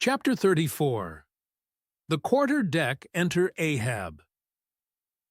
Chapter 34. The quarter-deck enter Ahab.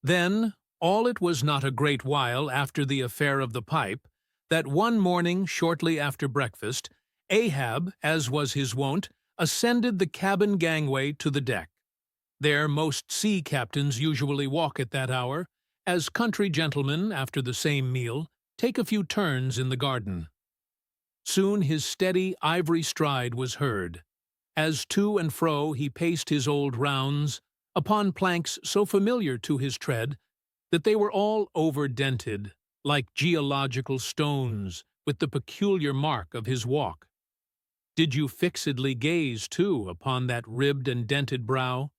Then, all it was not a great while after the affair of the pipe, that one morning shortly after breakfast, Ahab, as was his wont, ascended the cabin gangway to the deck. There most sea captains usually walk at that hour, as country gentlemen, after the same meal, take a few turns in the garden. Soon his steady ivory stride was heard, as to and fro he paced his old rounds, upon planks so familiar to his tread that they were all over-dented, like geological stones, with the peculiar mark of his walk. Did you fixedly gaze, too, upon that ribbed and dented brow?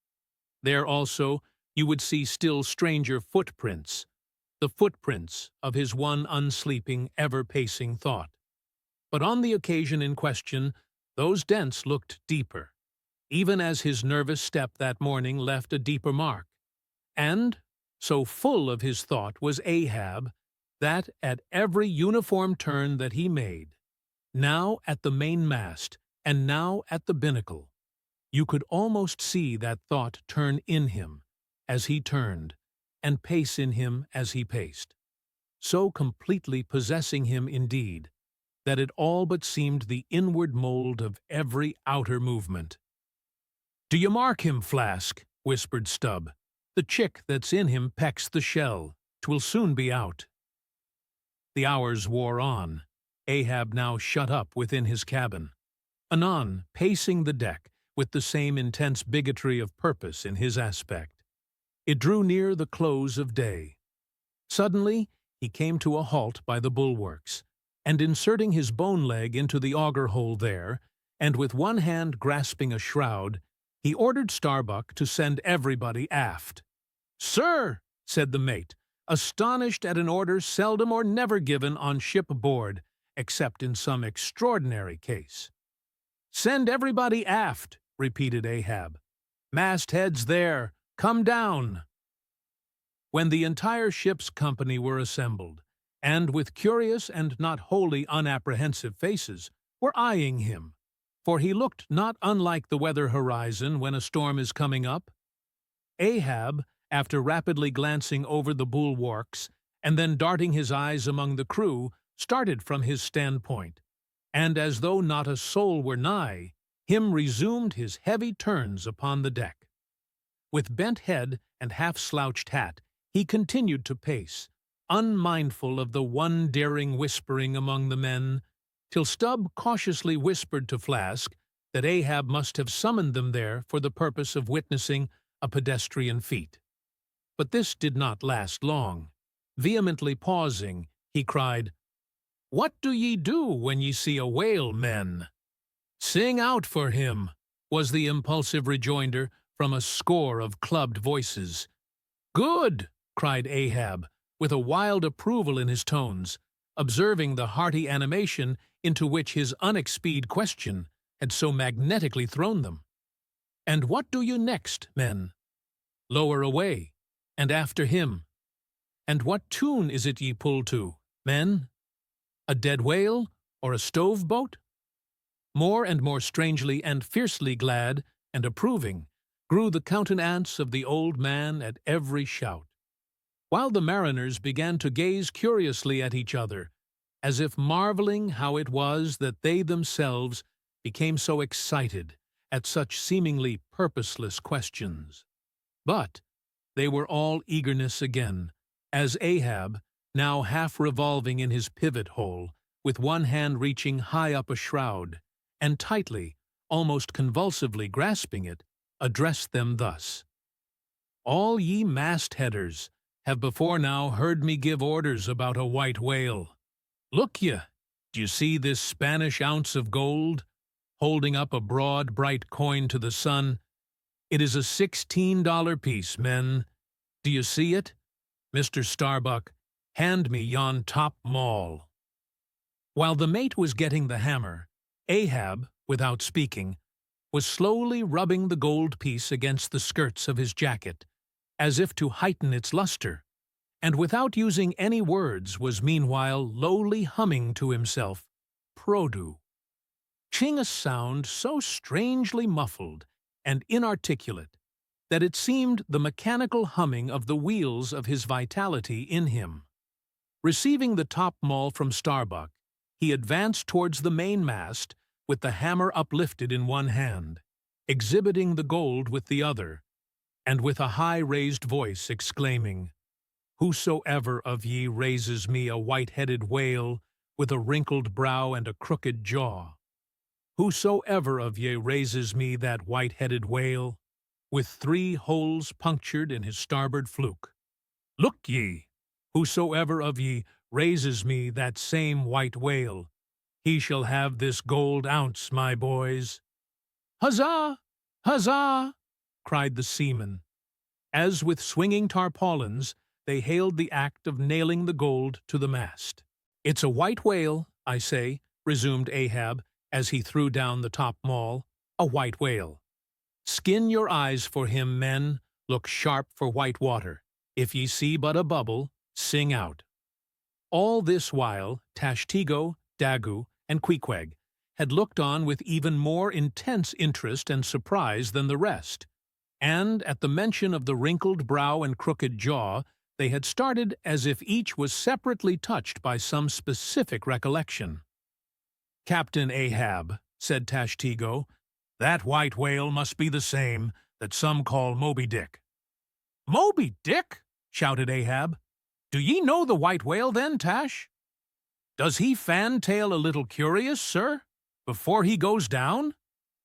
There also you would see still stranger footprints, the footprints of his one unsleeping, ever-pacing thought. But on the occasion in question, those dents looked deeper, even as his nervous step that morning left a deeper mark. And so full of his thought was Ahab that at every uniform turn that he made, now at the mainmast and now at the binnacle, you could almost see that thought turn in him as he turned, and pace in him as he paced, so completely possessing him indeed, that it all but seemed the inward mold of every outer movement. "Do you mark him, Flask?" whispered Stubb. "The chick that's in him pecks the shell. 'Twill soon be out." The hours wore on, Ahab now shut up within his cabin, anon pacing the deck with the same intense bigotry of purpose in his aspect. It drew near the close of day. Suddenly he came to a halt by the bulwarks, and inserting his bone leg into the auger hole there, and with one hand grasping a shroud, he ordered Starbuck to send everybody aft. "Sir," said the mate, astonished at an order seldom or never given on shipboard, except in some extraordinary case. "Send everybody aft," repeated Ahab. "Mastheads there, come down." When the entire ship's company were assembled, and with curious and not wholly unapprehensive faces, were eyeing him, for he looked not unlike the weather horizon when a storm is coming up, Ahab, after rapidly glancing over the bulwarks, and then darting his eyes among the crew, started from his standpoint, and as though not a soul were nigh, him resumed his heavy turns upon the deck. With bent head and half-slouched hat, he continued to pace, unmindful of the one daring whispering among the men, till Stubb cautiously whispered to Flask that Ahab must have summoned them there for the purpose of witnessing a pedestrian feat. But this did not last long. Vehemently pausing, he cried, "What do ye do when ye see a whale, men?" "Sing out for him," was the impulsive rejoinder from a score of clubbed voices. "Good!" cried Ahab, with a wild approval in his tones, observing the hearty animation into which his unexpected question had so magnetically thrown them. "And what do you next, men?" "Lower away, and after him." "And what tune is it ye pull to, men? A dead whale, or a stove-boat?" More and more strangely and fiercely glad and approving grew the countenance of the old man at every shout, while the mariners began to gaze curiously at each other, as if marveling how it was that they themselves became so excited at such seemingly purposeless questions. But they were all eagerness again, as Ahab, now half revolving in his pivot hole, with one hand reaching high up a shroud, and tightly, almost convulsively grasping it, addressed them thus: "All ye mastheaders have before now heard me give orders about a white whale. Look ye, d'ye see this Spanish ounce of gold?" Holding up a broad, bright coin to the sun. "It is a $16 piece, men. Do you see it? Mr. Starbuck, hand me yon top maul." While the mate was getting the hammer, Ahab, without speaking, was slowly rubbing the gold piece against the skirts of his jacket, as if to heighten its luster, and without using any words was meanwhile lowly humming to himself, "Produ." ching a sound so strangely muffled and inarticulate that it seemed the mechanical humming of the wheels of his vitality in him. Receiving the top maul from Starbuck, he advanced towards the mainmast with the hammer uplifted in one hand, exhibiting the gold with the other, and with a high-raised voice exclaiming, "Whosoever of ye raises me a white-headed whale with a wrinkled brow and a crooked jaw, whosoever of ye raises me that white-headed whale, with 3 holes punctured in his starboard fluke. Look ye, whosoever of ye raises me that same white whale, he shall have this gold ounce, my boys." "Huzzah! Huzzah!" cried the seamen, as with swinging tarpaulins they hailed the act of nailing the gold to the mast. "It's a white whale, I say," resumed Ahab, as he threw down the top maul, "a white whale. Skin your eyes for him, men, look sharp for white water. If ye see but a bubble, sing out." All this while Tashtego, Dagu, and Queequeg had looked on with even more intense interest and surprise than the rest, and at the mention of the wrinkled brow and crooked jaw they had started as if each was separately touched by some specific recollection. "Captain Ahab," said Tashtego, "that white whale must be the same that some call Moby Dick." "Moby Dick?" shouted Ahab. "Do ye know the white whale, then, Tash? Does he fantail a little curious, sir, before he goes down?"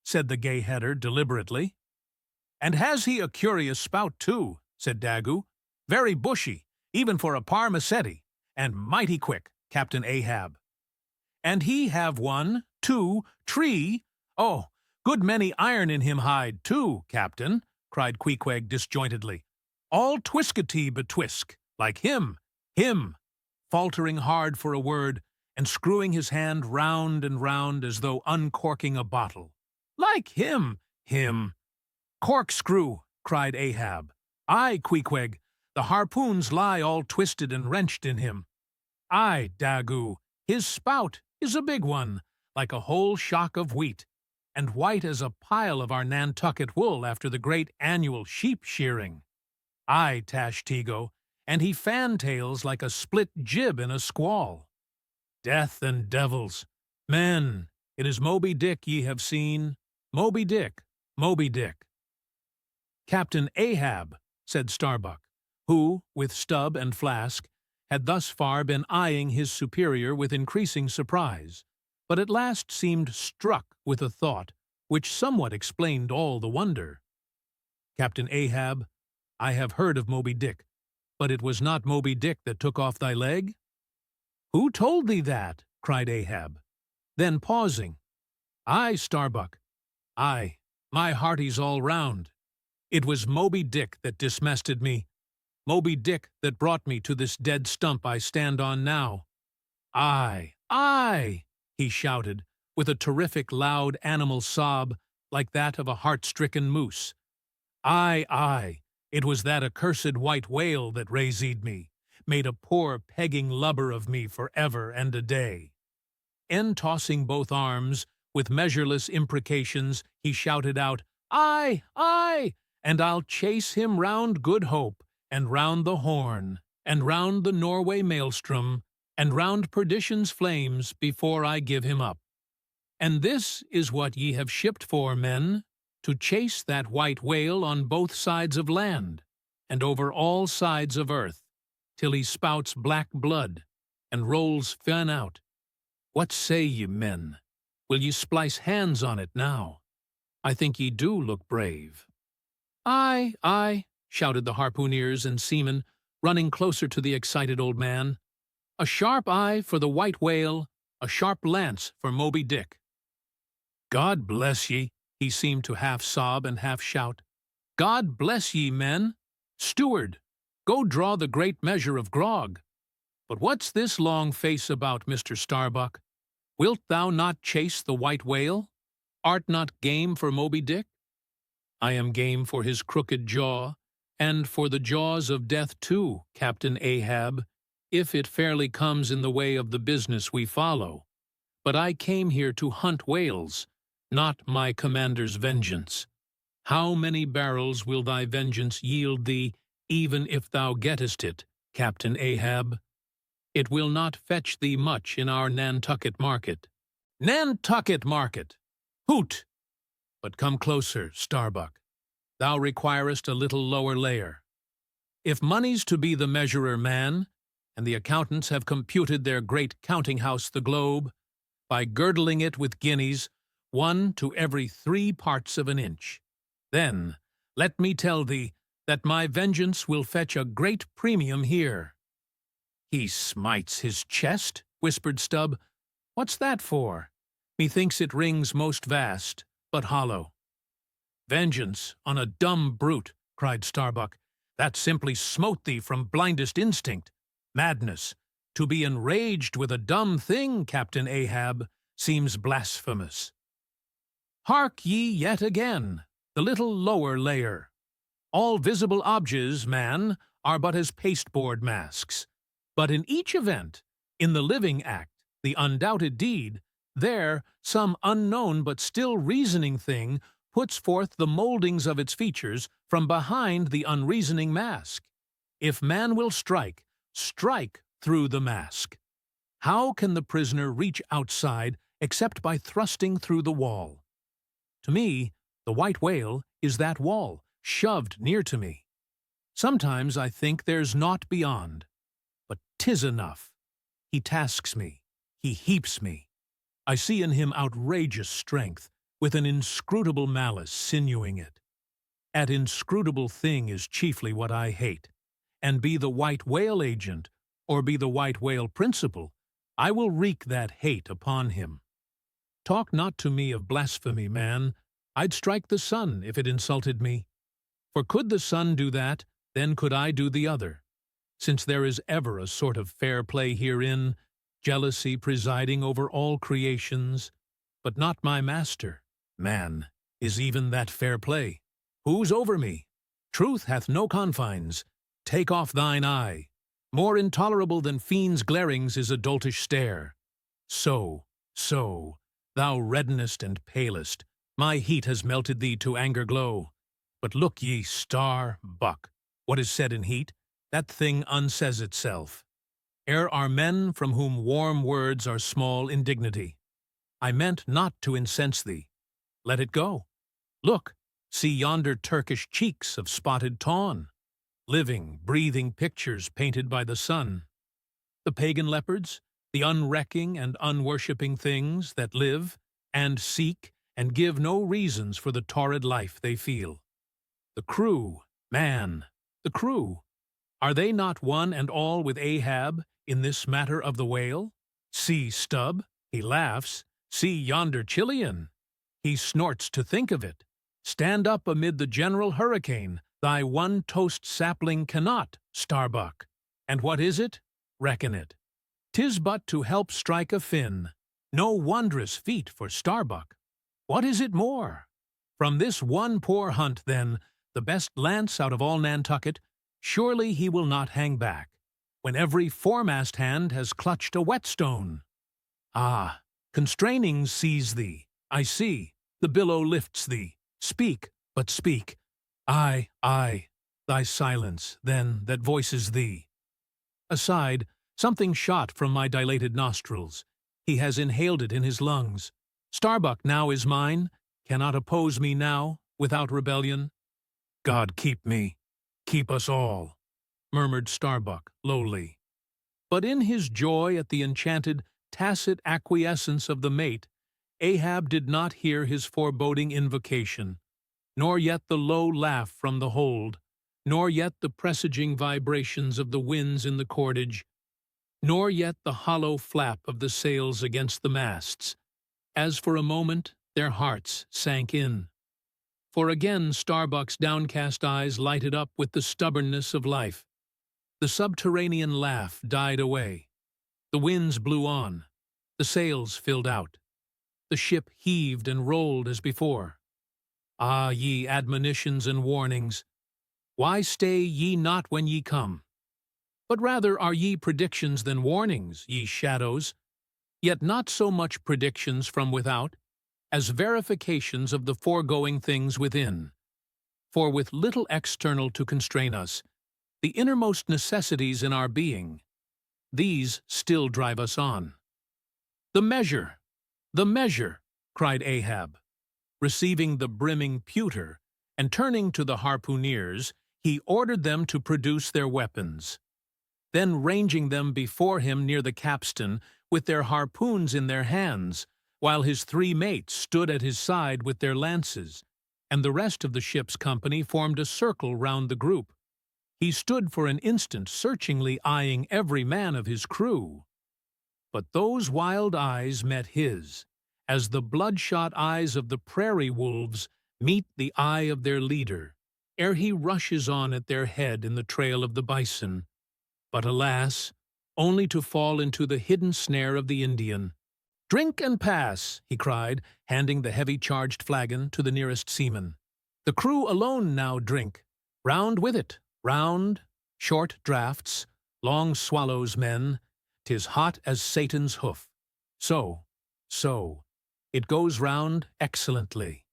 said the gay-header deliberately. "And has he a curious spout, too?" said Dagu. "Very bushy, even for a parmacetti, and mighty quick, Captain Ahab." "And he have 1, 2, 3, oh, good many iron in him hide, too, Captain," cried Queequeg disjointedly. "All twiskety betwisk, like him, faltering hard for a word, and screwing his hand round and round as though uncorking a bottle. "Like him. "Corkscrew," cried Ahab. "Aye, Queequeg, the harpoons lie all twisted and wrenched in him." "Aye, Dagu, his spout is a big one, like a whole shock of wheat, and white as a pile of our Nantucket wool after the great annual sheep shearing." "Aye, Tashtego, and he fantails like a split jib in a squall." "Death and devils! Men, it is Moby Dick ye have seen. Moby Dick, Moby Dick." "Captain Ahab," said Starbuck, who, with Stubb and Flask, had thus far been eyeing his superior with increasing surprise, but at last seemed struck with a thought which somewhat explained all the wonder. "Captain Ahab, I have heard of Moby Dick, but it was not Moby Dick that took off thy leg?" "Who told thee that?" cried Ahab. Then pausing, "Aye, Starbuck, aye, my hearties all round. It was Moby Dick that dismested me, Moby Dick that brought me to this dead stump I stand on now. Aye, aye," he shouted, with a terrific loud animal sob like that of a heart-stricken moose. "Aye, aye, it was that accursed white whale that raised me, made a poor pegging lubber of me for ever and a day." And tossing both arms, with measureless imprecations, he shouted out, "Aye, aye, and I'll chase him round Good Hope, and round the Horn, and round the Norway Maelstrom, and round Perdition's flames before I give him up. And this is what ye have shipped for, men, to chase that white whale on both sides of land, and over all sides of earth, till he spouts black blood, and rolls fin out. What say ye, men? Will ye splice hands on it now? I think ye do look brave." "Aye, aye," shouted the harpooneers and seamen, running closer to the excited old man. "A sharp eye for the white whale, a sharp lance for Moby Dick." "God bless ye," he seemed to half sob and half shout. "God bless ye, men. Steward, go draw the great measure of grog. But what's this long face about, Mr. Starbuck? Wilt thou not chase the white whale? Art not game for Moby Dick?" "I am game for his crooked jaw, and for the jaws of death too, Captain Ahab, if it fairly comes in the way of the business we follow. But I came here to hunt whales, not my commander's vengeance. How many barrels will thy vengeance yield thee, even if thou gettest it, Captain Ahab? It will not fetch thee much in our Nantucket market. Nantucket market! Hoot! But come closer, Starbuck. Thou requirest a little lower layer. If money's to be the measurer, man, and the accountants have computed their great counting-house the globe, by girdling it with guineas, 1 to every 3 parts of an inch, then let me tell thee that my vengeance will fetch a great premium here. He smites his chest, whispered Stubb. What's that for? Methinks it rings most vast, but hollow. Vengeance on a dumb brute, cried Starbuck, that simply smote thee from blindest instinct. Madness, to be enraged with a dumb thing, Captain Ahab, seems blasphemous. Hark ye yet again, the little lower layer. All visible objects, man, are but as pasteboard masks. But in each event, in the living act, the undoubted deed, there some unknown but still reasoning thing puts forth the moldings of its features from behind the unreasoning mask. If man will strike, strike through the mask. How can the prisoner reach outside except by thrusting through the wall? To me, the white whale is that wall, shoved near to me. Sometimes I think there's naught beyond. But 'tis enough. He tasks me. He heaps me. I see in him outrageous strength, with an inscrutable malice sinewing it. That inscrutable thing is chiefly what I hate. And be the white whale agent, or be the white whale principal, I will wreak that hate upon him. Talk not to me of blasphemy, man. I'd strike the sun if it insulted me. For could the sun do that, then could I do the other. Since there is ever a sort of fair play herein, jealousy presiding over all creations, but not my master, man, is even that fair play. Who's over me? Truth hath no confines. Take off thine eye. More intolerable than fiends' glarings is a doltish stare. So, thou reddenest and palest. My heat has melted thee to anger glow. But look ye, Starbuck, what is said in heat, that thing unsays itself. Ere are men from whom warm words are small indignity. I meant not to incense thee. Let it go. Look, see yonder Turkish cheeks of spotted tawn. Living, breathing pictures painted by the sun. The pagan leopards, the unrecking and unworshipping things that live and seek and give no reasons for the torrid life they feel. The crew, man, the crew. Are they not one and all with Ahab in this matter of the whale? See Stubb, he laughs. See yonder Chilean. He snorts to think of it. Stand up amid the general hurricane. Thy one toast sapling cannot, Starbuck. And what is it? Reckon it. 'Tis but to help strike a fin. No wondrous feat for Starbuck. What is it more? From this one poor hunt, then, the best lance out of all Nantucket, surely he will not hang back, when every foremast hand has clutched a whetstone. Ah, constrainings seize thee. I see, the billow lifts thee. Speak, but speak. Aye, thy silence, then, that voices thee. Aside, something shot from my dilated nostrils. He has inhaled it in his lungs. Starbuck now is mine, cannot oppose me now, without rebellion. God keep me, keep us all, murmured Starbuck lowly. But in his joy at the enchanted, tacit acquiescence of the mate, Ahab did not hear his foreboding invocation, nor yet the low laugh from the hold, nor yet the presaging vibrations of the winds in the cordage, nor yet the hollow flap of the sails against the masts, as for a moment their hearts sank in. For again Starbuck's downcast eyes lighted up with the stubbornness of life. The subterranean laugh died away. The winds blew on. The sails filled out. The ship heaved and rolled as before. Ah, ye admonitions and warnings, why stay ye not when ye come? But rather are ye predictions than warnings, ye shadows. yet not so much predictions from without, as verifications of the foregoing things within. For with little external to constrain us, the innermost necessities in our being, these still drive us on. "The measure! The measure!" cried Ahab. Receiving the brimming pewter, and turning to the harpooneers, he ordered them to produce their weapons. Then ranging them before him near the capstan, with their harpoons in their hands, while his 3 mates stood at his side with their lances, and the rest of the ship's company formed a circle round the group, he stood for an instant searchingly eyeing every man of his crew. But those wild eyes met his, as the bloodshot eyes of the prairie wolves meet the eye of their leader, ere he rushes on at their head in the trail of the bison. But alas, only to fall into the hidden snare of the Indian. "Drink and pass," he cried, handing the heavy charged flagon to the nearest seaman. "The crew alone now drink. Round with it, round, short draughts, long swallows, men. 'Tis hot as Satan's hoof. So, it goes round excellently.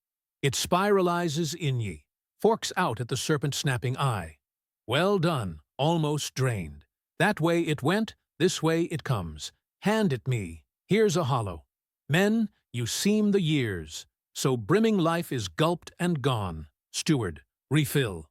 It spiralizes in ye, forks out at the serpent-snapping eye. Well done, almost drained. That way it went, this way it comes. Hand it me, here's a hollow. Men, you seem the years, so brimming life is gulped and gone. Steward, refill.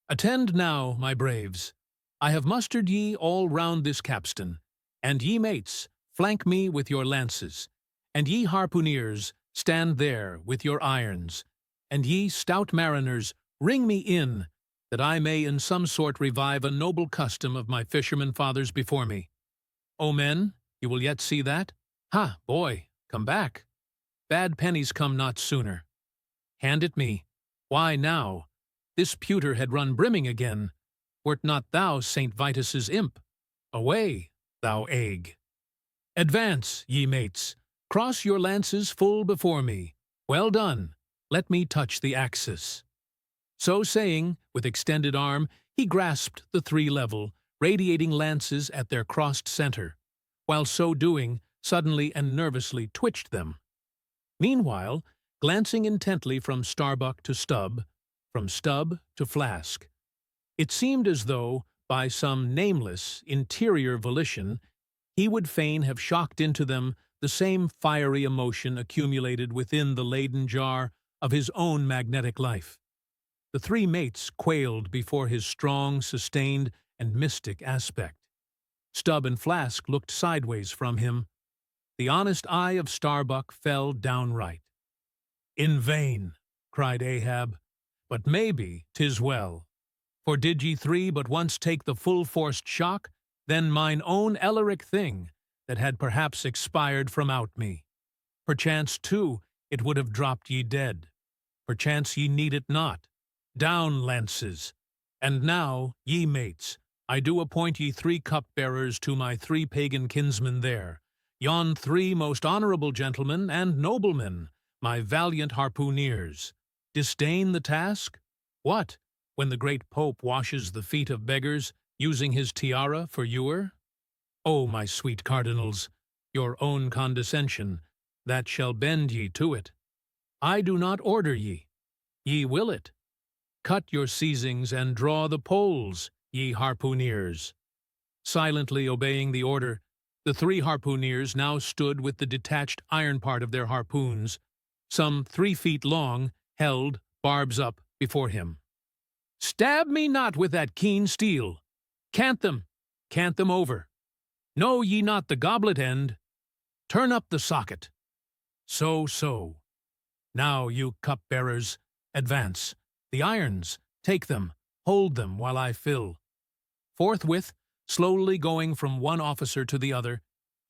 Attend now, my braves. I have mustered ye all round this capstan, and ye mates, flank me with your lances, and ye harpooneers, stand there with your irons, and ye stout mariners, ring me in, that I may in some sort revive a noble custom of my fisherman fathers before me. O men, you will yet see that? Ha, boy, come back. Bad pennies come not sooner. Hand it me. Why now, this pewter had run brimming again, wert not thou St. Vitus's imp. Away, thou egg. Advance, ye mates, cross your lances full before me. Well done, let me touch the axis. So saying, with extended arm, he grasped the 3 level, radiating lances at their crossed center, while so doing, suddenly and nervously twitched them. Meanwhile, glancing intently from Starbuck to Stubb, from Stubb to Flask, it seemed as though, by some nameless, interior volition, he would fain have shocked into them the same fiery emotion accumulated within the Leyden jar of his own magnetic life. The 3 mates quailed before his strong, sustained, and mystic aspect. Stubb and Flask looked sideways from him. The honest eye of Starbuck fell downright. "In vain," cried Ahab, "but maybe 'tis well. For did ye 3 but once take the full-forced shock, then mine own Elaric thing, that had perhaps expired from out me. Perchance, too, it would have dropped ye dead. Perchance ye need it not. Down, lances! And now, ye mates, I do appoint ye 3 cup-bearers to my 3 pagan kinsmen there, yon 3 most honorable gentlemen and noblemen, my valiant harpooneers. Disdain the task? What, when the great Pope washes the feet of beggars, using his tiara for ewer? O my sweet cardinals, your own condescension, that shall bend ye to it. I do not order ye. Ye will it. Cut your seizings and draw the poles, ye harpooneers. Silently obeying the order, the 3 harpooneers now stood with the detached iron part of their harpoons, some 3 feet long, held, barbs up, before him. "Stab me not with that keen steel. Cant them over. Know ye not the goblet end? Turn up the socket. So. Now, you cup-bearers, advance. The irons, take them, hold them while I fill." Forthwith, slowly going from one officer to the other,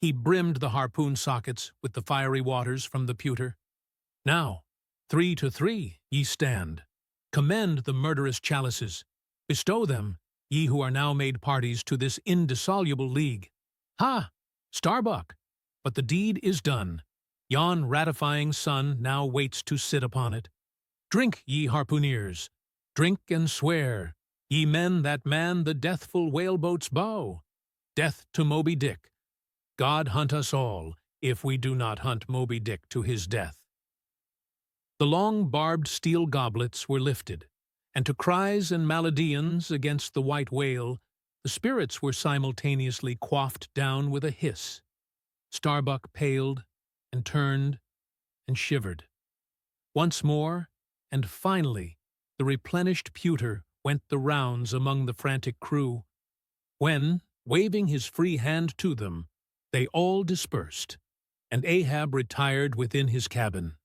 he brimmed the harpoon sockets with the fiery waters from the pewter. "Now, 3 to 3, ye stand. Commend the murderous chalices. Bestow them, ye who are now made parties to this indissoluble league. Ha! Starbuck! But the deed is done. Yon ratifying sun now waits to sit upon it. Drink, ye harpooneers. Drink and swear, ye men that man the deathful whaleboat's bow. Death to Moby Dick. God hunt us all, if we do not hunt Moby Dick to his death." The long barbed steel goblets were lifted, and to cries and maledians against the white whale, the spirits were simultaneously quaffed down with a hiss. Starbuck paled and turned and shivered. Once more, and finally, the replenished pewter went the rounds among the frantic crew, when, waving his free hand to them, they all dispersed, and Ahab retired within his cabin.